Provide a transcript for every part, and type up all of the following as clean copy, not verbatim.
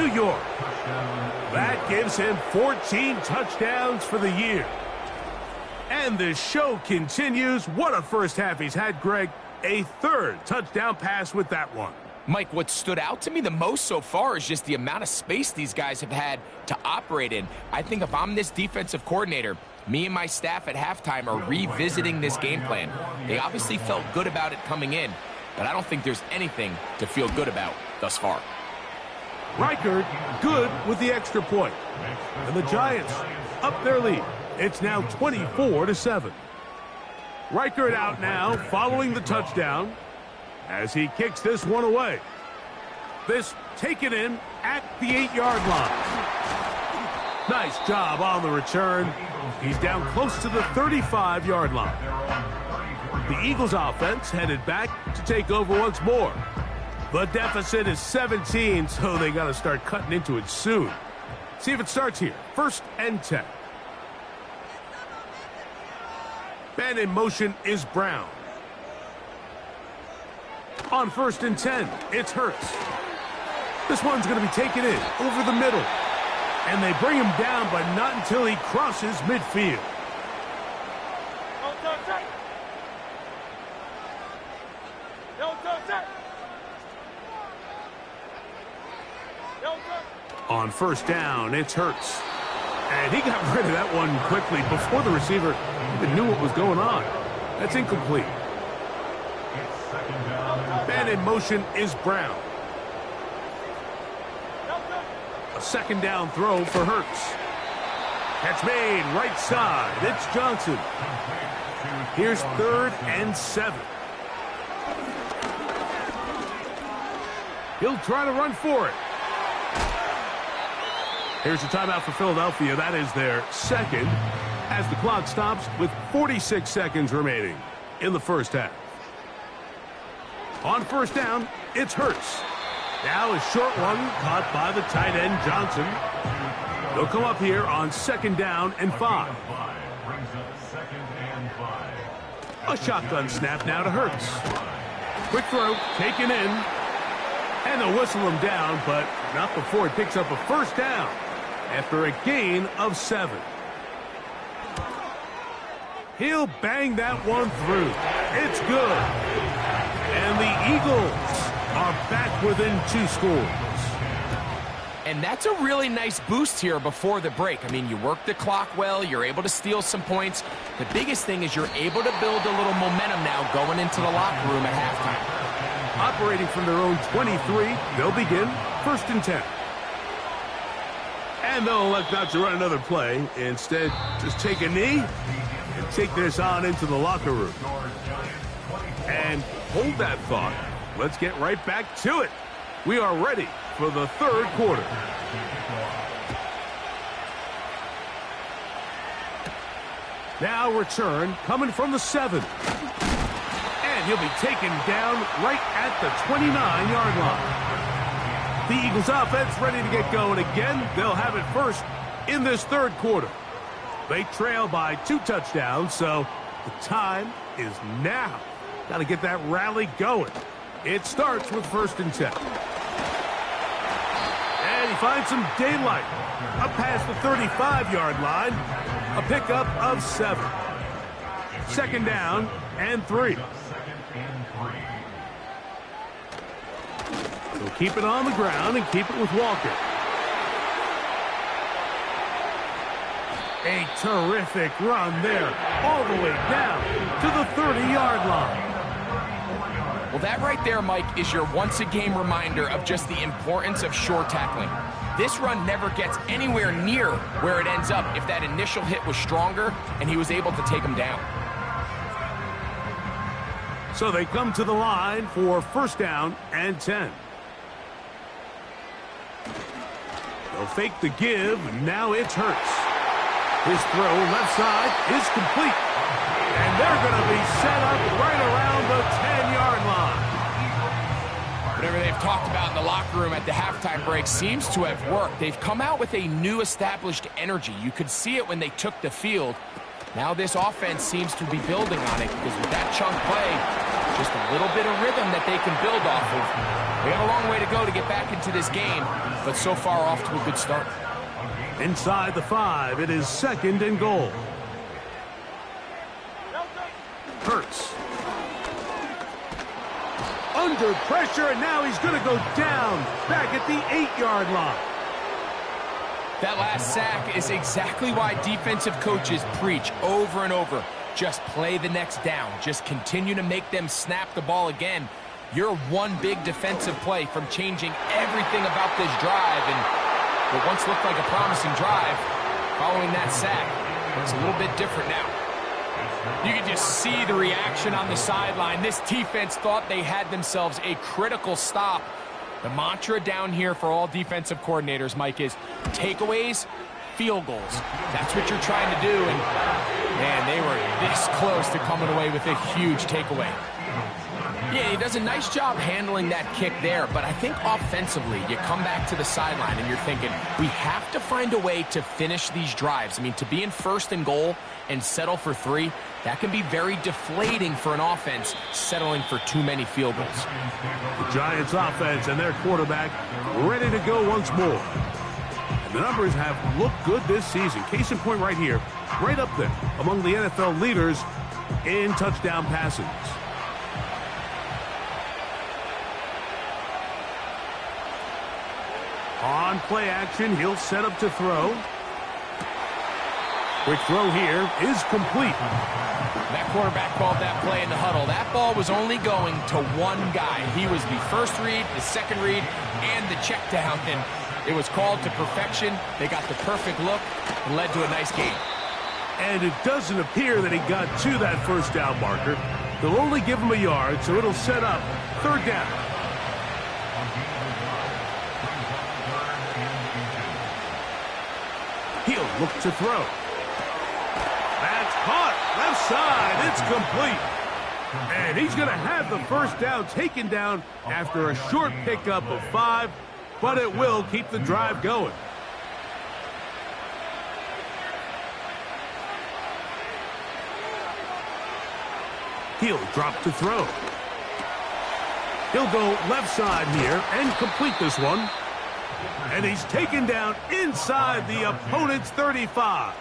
New York. That gives him 14 touchdowns for the year. And the show continues. What a first half he's had, Greg. A third touchdown pass with that one. Mike, what stood out to me the most so far is just the amount of space these guys have had to operate in. I think if I'm this defensive coordinator, me and my staff at halftime are revisiting this game plan. They obviously felt good about it coming in, but I don't think there's anything to feel good about thus far. Reichard good with the extra point. And the Giants up their lead. It's now 24-7. Reichard out now following the touchdown as he kicks this one away. This taken in at the 8-yard line. Nice job on the return. He's down close to the 35-yard line. The Eagles offense headed back to take over once more. The deficit is 17, so they got to start cutting into it soon. See if it starts here. 1st and 10. Man in motion is Brown. On 1st and 10, it's Hurts. This one's going to be taken in over the middle. And they bring him down, but not until he crosses midfield. On 1st down, it's Hurts. And he got rid of that one quickly before the receiver even knew what was going on. That's incomplete. Man in motion is Brown. A 2nd down throw for Hurts. Catch made right side. It's Johnson. Here's 3rd and 7. He'll try to run for it. Here's a timeout for Philadelphia. That is their 2nd as the clock stops with 46 seconds remaining in the first half. On 1st down, it's Hurts. Now a short one caught by the tight end Johnson. They'll come up here on 2nd down and 5. A shotgun snap now to Hurts. Quick throw, taken in. And they'll whistle him down, but not before he picks up a 1st down after a gain of 7. He'll bang that one through. It's good. And the Eagles are back within 2 scores. And that's a really nice boost here before the break. I mean, you work the clock well, you're able to steal some points. The biggest thing is you're able to build a little momentum now going into the locker room at halftime. Operating from their own 23, they'll begin 1st and 10. And they'll elect not to run another play. Instead, just take a knee and take this on into the locker room. And hold that thought. Let's get right back to it. We are ready for the 3rd quarter. Now return coming from the 7. And he'll be taken down right at the 29-yard line. The Eagles offense ready to get going again. They'll have it first in this 3rd quarter. They trail by 2 touchdowns, so the time is now. Got to get that rally going. It starts with 1st and 10. And he finds some daylight. Up past the 35-yard line. A pickup of 7. 2nd down and 3. He'll keep it on the ground and keep it with Walker. A terrific run there, all the way down to the 30-yard line. Well, that right there, Mike, is your once-a-game reminder of just the importance of short tackling. This run never gets anywhere near where it ends up if that initial hit was stronger and he was able to take him down. So they come to the line for 1st down and 10. They'll fake the give. Now it's Hurts. His throw left side is complete. And they're going to be set up right around the 10-yard line. Whatever they've talked about in the locker room at the halftime break seems to have worked. They've come out with a new established energy. You could see it when they took the field. Now this offense seems to be building on it because with that chunk play, just a little bit of rhythm that they can build off of. We have a long way to go to get back into this game, but so far off to a good start. Inside the 5, it is 2nd and goal. Hurts. Under pressure, and now he's going to go down, back at the 8-yard line. That last sack is exactly why defensive coaches preach over and over. Just play the next down. Just continue to make them snap the ball again. You're one big defensive play from changing everything about this drive. And what once looked like a promising drive, following that sack, it's a little bit different now. You can just see the reaction on the sideline. This defense thought they had themselves a critical stop. The mantra down here for all defensive coordinators, Mike, is takeaways, field goals. That's what you're trying to do, and man, they were this close to coming away with a huge takeaway. Yeah, he does a nice job handling that kick there, but I think offensively, you come back to the sideline and you're thinking, we have to find a way to finish these drives. I mean, to be in 1st and goal and settle for 3, that can be very deflating for an offense settling for too many field goals. The Giants offense and their quarterback ready to go once more. And the numbers have looked good this season. Case in point right here, right up there among the NFL leaders in touchdown passes. On play action, he'll set up to throw. Quick throw here is complete. That quarterback called that play in the huddle. That ball was only going to one guy. He was the first read, the second read, and the check down. And it was called to perfection. They got the perfect look and led to a nice game. And it doesn't appear that he got to that first down marker. They'll only give him a yard, so it'll set up 3rd down. He'll look to throw. That's caught. Left side. It's complete. And he's going to have the first down taken down after a short pickup of 5, but it will keep the drive going. He'll drop to throw. He'll go left side here and complete this one. And he's taken down inside the opponent's 35.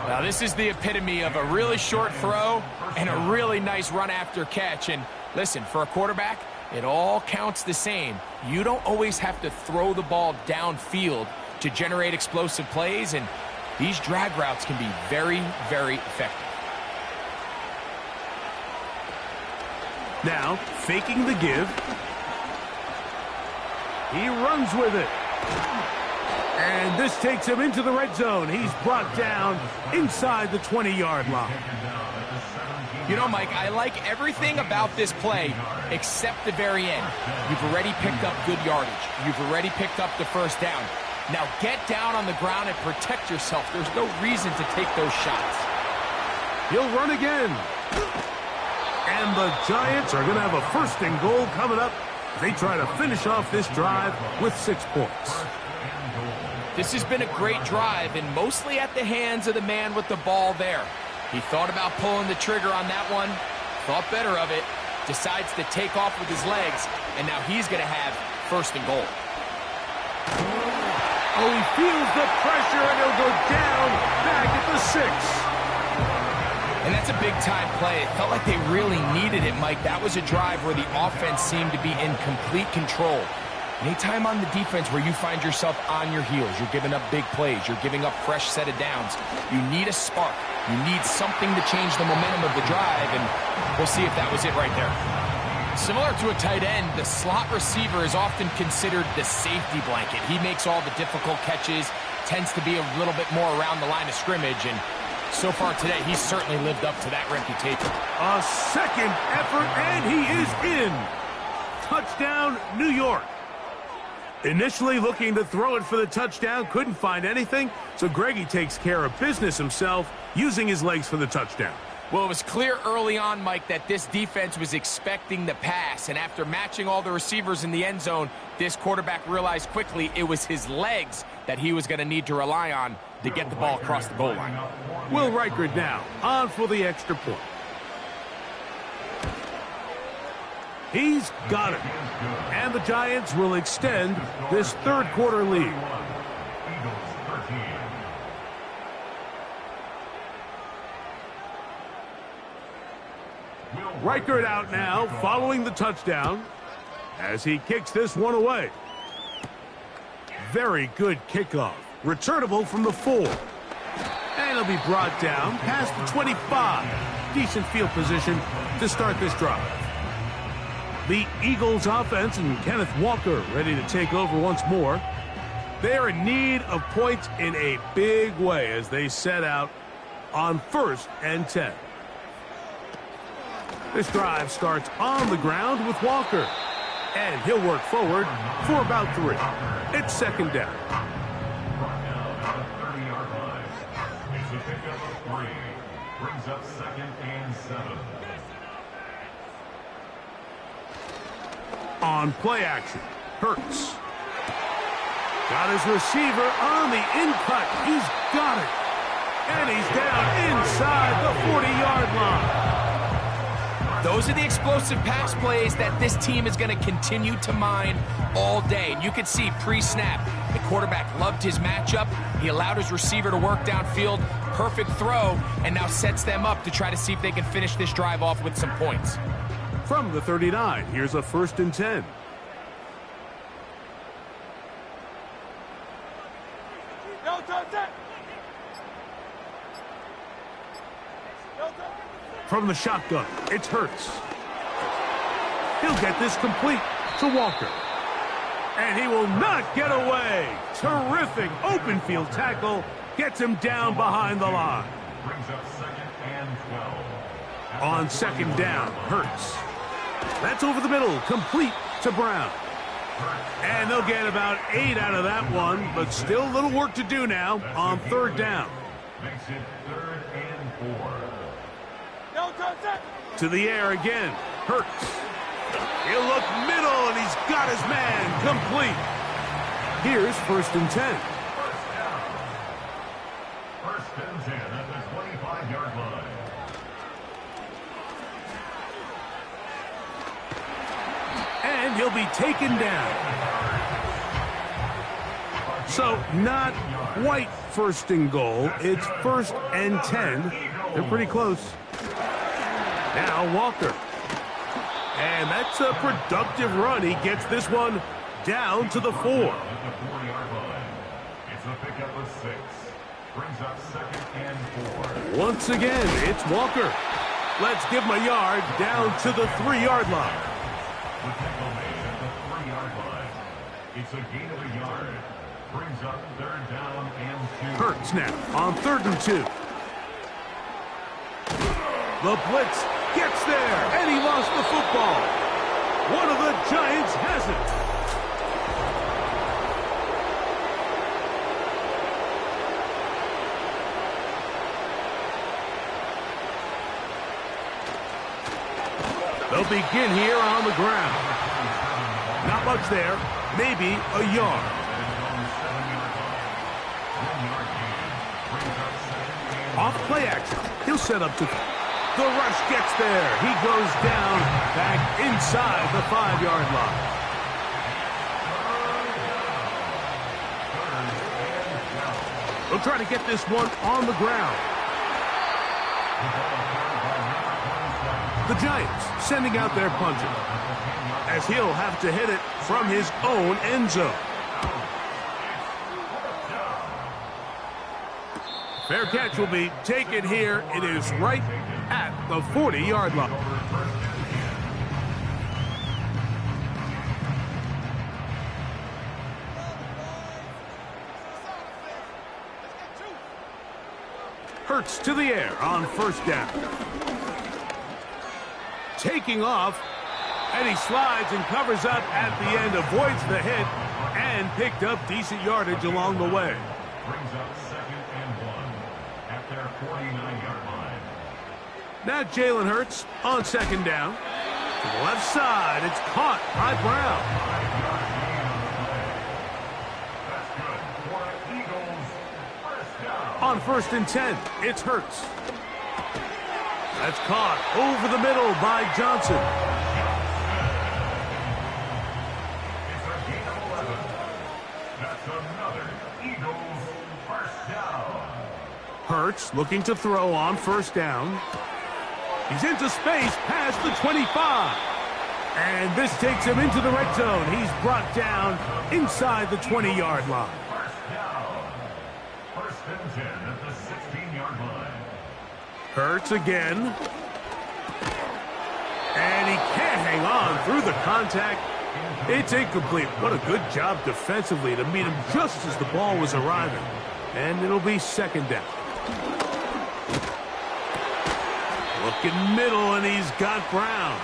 Now, this is the epitome of a really short throw and a really nice run after catch. And listen, for a quarterback, it all counts the same. You don't always have to throw the ball downfield to generate explosive plays, and these drag routes can be very, very effective. Now, faking the give. He runs with it. And this takes him into the red zone. He's brought down inside the 20-yard line. You know, Mike, I like everything about this play except the very end. You've already picked up good yardage. You've already picked up the first down. Now get down on the ground and protect yourself. There's no reason to take those shots. He'll run again. And the Giants are going to have a 1st and goal coming up. They try to finish off this drive with 6 points. This has been a great drive, and mostly at the hands of the man with the ball there. He thought about pulling the trigger on that one, thought better of it, decides to take off with his legs, and now he's going to have 1st and goal. Oh, he feels the pressure, and he'll go down back at the 6. And that's a big-time play. It felt like they really needed it, Mike. That was a drive where the offense seemed to be in complete control. Anytime on the defense where you find yourself on your heels, you're giving up big plays, you're giving up fresh set of downs, you need a spark. You need something to change the momentum of the drive, and we'll see if that was it right there. Similar to a tight end, the slot receiver is often considered the safety blanket. He makes all the difficult catches, tends to be a little bit more around the line of scrimmage, and so far today, he's certainly lived up to that reputation. A second effort, and he is in. Touchdown, New York. Initially looking to throw it for the touchdown, couldn't find anything, so Greggy takes care of business himself, using his legs for the touchdown. Well, it was clear early on, Mike, that this defense was expecting the pass, and after matching all the receivers in the end zone, this quarterback realized quickly it was his legs that he was going to need to rely on to get the ball across the goal line. Will Reichard now on for the extra point. He's got it. And the Giants will extend this third quarter lead. Reichert out now following the touchdown as he kicks this one away. Very good kickoff. Returnable from the 4. And it'll be brought down past the 25. Decent field position to start this drive. The Eagles offense and Kenneth Walker ready to take over once more. They're in need of points in a big way as they set out on 1st and 10. This drive starts on the ground with Walker. And he'll work forward for about 3. It's 2nd down. It's a pickup of 3. Brings up 2nd and 7. On play action, Hurts. Got his receiver on the in-cut. He's got it. And he's down inside the 40-yard line. Those are the explosive pass plays that this team is going to continue to mine all day. And you can see pre-snap, the quarterback loved his matchup. He allowed his receiver to work downfield. Perfect throw, and now sets them up to try to see if they can finish this drive off with some points. From the 39, here's a 1st and 10. From the shotgun, it's Hurts. He'll get this complete to Walker. And he will not get away. Terrific open field tackle. Gets him down behind the line. Brings up 2nd and 12. On 2nd down, Hurts. That's over the middle, complete to Brown. And they'll get about 8 out of that one, but still a little work to do now on 3rd down. Makes it 3rd and 4. To the air again, Hurts. He'll look middle, and he's got his man complete. Here's 1st and 10. 1st and 10 at the 25-yard line. And he'll be taken down. So not quite 1st and goal. It's 1st and 10. They're pretty close. Now Walker. And that's a productive run. He gets this one down to the 4. At the 4-yard line. It's a pickup of 6. Brings up 2nd and 4. Once again, it's Walker. Let's give him a yard down to the 3-yard line. The tackle made at the 3-yard line. It's a gain of a yard. Brings up 3rd down and 2. Hurts now on 3rd and 2. The blitz gets there, and he lost the football. One of the Giants has it. They'll begin here on the ground. Not much there, maybe a yard. Off play action, he'll set up to... The rush gets there. He goes down back inside the 5-yard line. They'll try to get this one on the ground. The Giants sending out their punter as he'll have to hit it from his own end zone. Fair catch will be taken here. It is right at the 40-yard line. Hurts to the air on 1st down. Taking off, and he slides and covers up at the end, avoids the hit, and picked up decent yardage along the way. Brings up 2nd and 1 at their 49-yard line. Now Jalen Hurts on 2nd down. To the left side, it's caught by Brown. On 1st and 10, it's Hurts. That's caught over the middle by Johnson. Eagles first down. Hurts looking to throw on first down. He's into space past the 25. And this takes him into the red zone. He's brought down inside the 20-yard line. First down. First and 10 at the 16-yard line. Hurts again. And he can't hang on through the contact. It's incomplete. What a good job defensively to meet him just as the ball was arriving. And it'll be second down. Looking middle, and he's got Brown.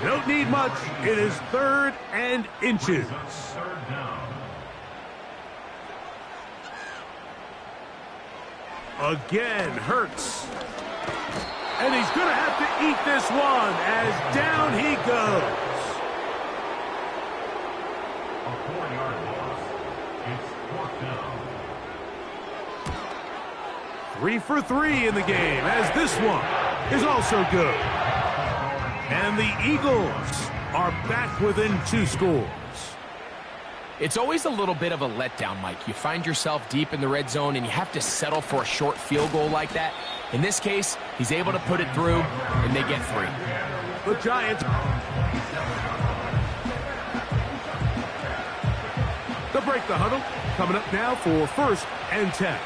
Don't need much. It is third and inches. Third down. Again, Hurts. And he's going to have to eat this one as down he goes. A 4-yard loss. It's fourth down. 3 for 3 in the game, as this one is also good. And the Eagles are back within 2 scores. It's always a little bit of a letdown, Mike. You find yourself deep in the red zone, and you have to settle for a short field goal like that. In this case, he's able to put it through, and they get 3. The Giants. They'll break the huddle. Coming up now for first and 10.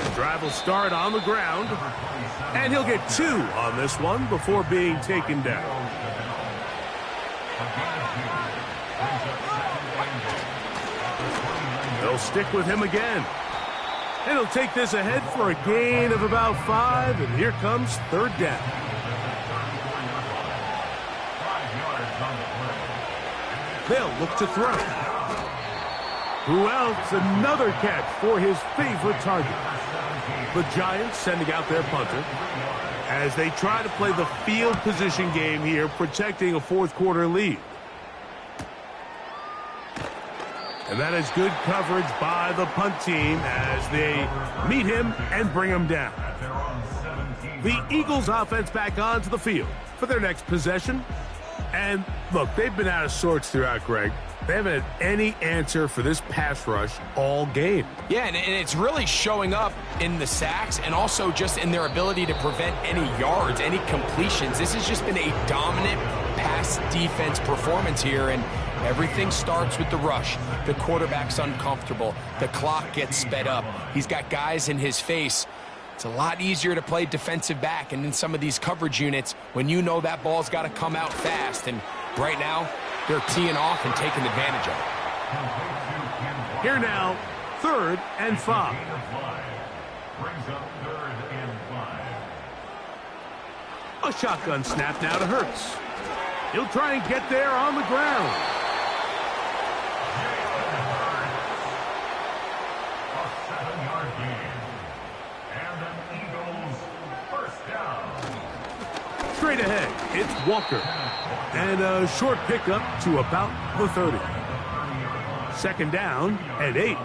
The drive will start on the ground. And he'll get 2 on this one before being taken down. They'll stick with him again. And he'll take this ahead for a gain of about 5. And here comes third down. They'll look to throw. Who else? Another catch for his favorite target. The Giants sending out their punter as they try to play the field position game here, protecting a fourth-quarter lead. And that is good coverage by the punt team as they meet him and bring him down. The Eagles offense back onto the field for their next possession. And look, they've been out of sorts throughout, Greg. They haven't had any answer for this pass rush all game. Yeah, and it's really showing up in the sacks and also just in their ability to prevent any yards, any completions. This has just been a dominant pass defense performance here, and everything starts with the rush. The quarterback's uncomfortable. The clock gets sped up. He's got guys in his face. It's a lot easier to play defensive back and in some of these coverage units when you know that ball's got to come out fast. And right now, they're teeing off and taking advantage of it. Here now, third and 5. Brings up third and 5. A shotgun snap now to Hurts. He'll try and get there on the ground. A 7-yard gain. And an Eagles first down. Straight ahead, it's Walker. And a short pickup to about the 30. Second down and 8.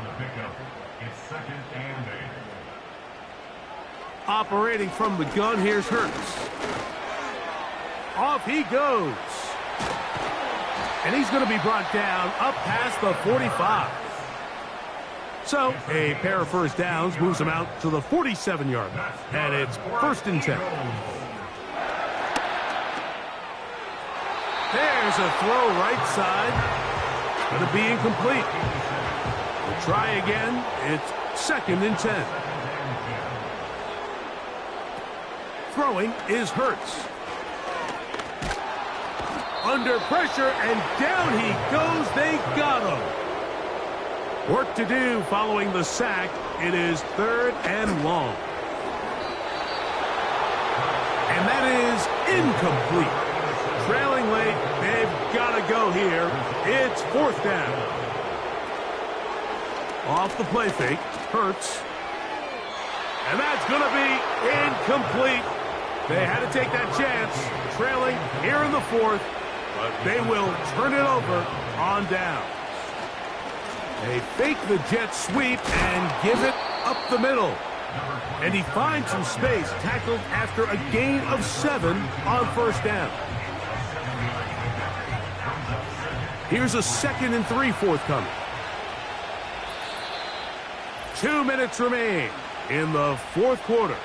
It's second and 8. Operating from the gun, here's Hurts. Off he goes. And he's going to be brought down up past the 45. So a pair of first downs moves him out to the 47-yard line. And it's first and 10. There's a throw right side. It's going to be incomplete. We'll try again. It's second and 10. Throwing is Hurts. Under pressure, and down he goes. They got him. Work to do following the sack. It is third and long. And that is incomplete. Trailing late, they've got to go here. It's fourth down. Off the play fake, Hurts. And that's going to be incomplete. They had to take that chance, trailing here in the fourth, but they will turn it over on down. They fake the jet sweep and give it up the middle. And he finds some space, tackled after a gain of 7 on first down. Here's a 2nd and 3 forthcoming. 2 minutes remain in the 4th quarter.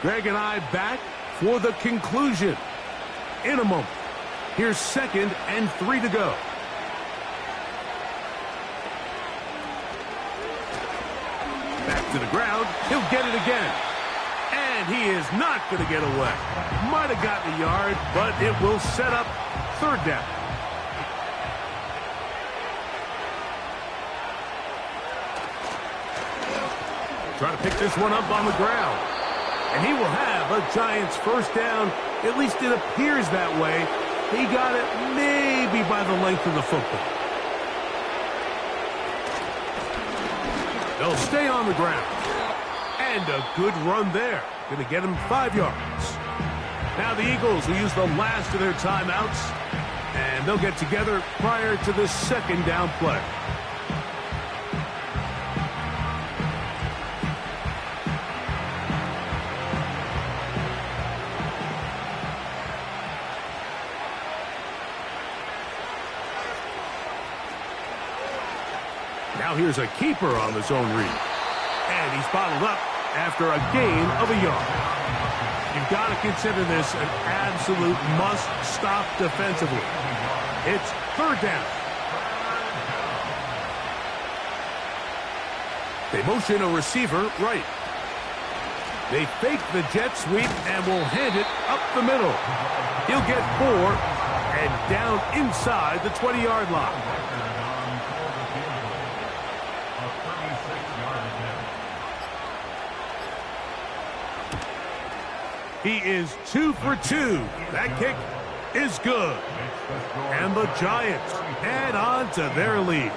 Greg and I back for the conclusion in a moment. Here's 2nd and 3 to go. Back to the ground. He'll get it again. And he is not going to get away. Might have gotten a yard, but it will set up 3rd down. Trying to pick this one up on the ground. And he will have a Giants 1st down. At least it appears that way. He got it maybe by the length of the football. They'll stay on the ground. And a good run there. Going to get him 5 yards. Now the Eagles will use the last of their timeouts. And they'll get together prior to the 2nd down play. Now here's a keeper on the zone read. And he's bottled up after a gain of a yard. You've got to consider this an absolute must-stop defensively. It's 3rd down. They motion a receiver right. They fake the jet sweep and will hand it up the middle. He'll get 4 and down inside the 20-yard line. He is 2 for 2. That kick is good. And the Giants add on to their lead.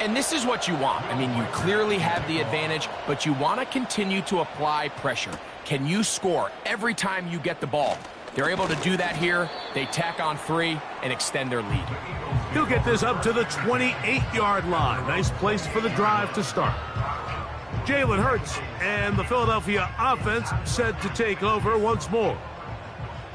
And this is what you want. I mean, you clearly have the advantage, but you want to continue to apply pressure. Can you score every time you get the ball? They're able to do that here. They tack on 3 and extend their lead. He'll get this up to the 28-yard line. Nice place for the drive to start. Jalen Hurts and the Philadelphia offense set to take over once more.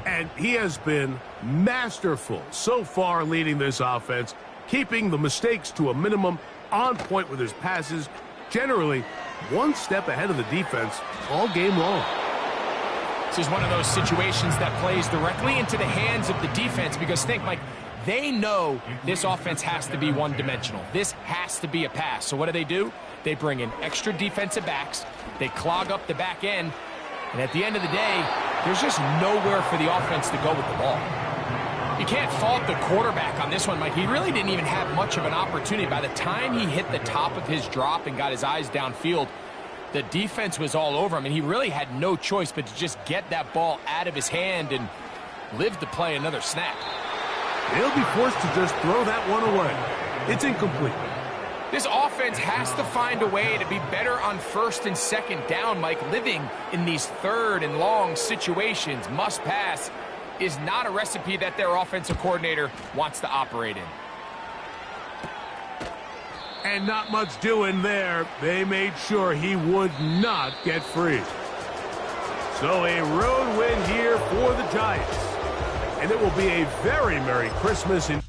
And he has been masterful so far leading this offense, keeping the mistakes to a minimum, on point with his passes, generally one step ahead of the defense all game long. This is one of those situations that plays directly into the hands of the defense because think, Mike, they know this offense has to be one-dimensional. This has to be a pass. So what do? They bring in extra defensive backs. They clog up the back end. And at the end of the day, there's just nowhere for the offense to go with the ball. You can't fault the quarterback on this one, Mike. He really didn't even have much of an opportunity. By the time he hit the top of his drop and got his eyes downfield, the defense was all over him. And he really had no choice but to just get that ball out of his hand and live to play another snap. He'll be forced to just throw that one away. It's incomplete. This offense has to find a way to be better on 1st and 2nd down, Mike. Living in these 3rd and long situations, must pass, is not a recipe that their offensive coordinator wants to operate in. And not much doing there. They made sure he would not get free. So a road win here for the Giants. And it will be a very Merry Christmas in